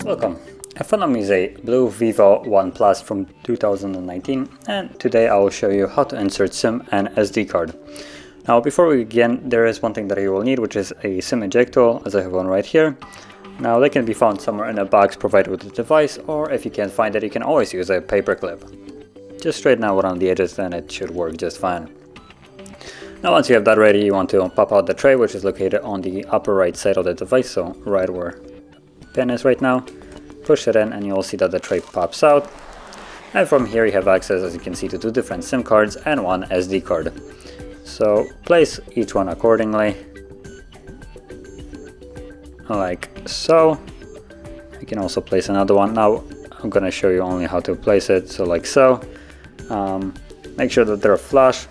Welcome. In front of me is a BLU Vivo One Plus from 2019, and today I will show you how to insert SIM and SD card. Now before we begin, there is one thing that you will need, which is a SIM eject tool, as I have one right here. Now they can be found somewhere in a box provided with the device, or if you can't find it, you can always use a paper clip. Just straighten out around the edges and it should work just fine. Now once you have that ready, you want to pop out the tray, which is located on the upper right side of the device, so right where the pin is right now. Push it in and you'll see that the tray pops out. And from here you have access, as you can see, to 2 different SIM cards and 1 SD card. So place each one accordingly, like so. You can also place another one. Now I'm gonna show you only how to place it, so like so. Make sure that they're flush.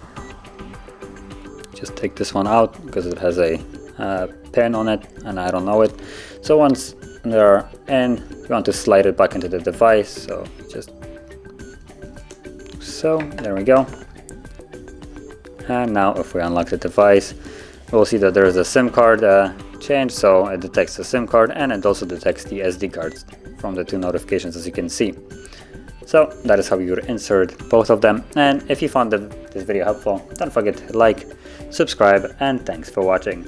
Just take this one out because it has a pin on it and I don't know it. So once they're in, you want to slide it back into the device, so just so, there we go. And now if we unlock the device, we'll see that there is a SIM card change, so it detects the SIM card and it also detects the SD cards from the 2 notifications, as you can see. So that is how you would insert both of them. And if you found this video helpful, don't forget to like, subscribe, and thanks for watching.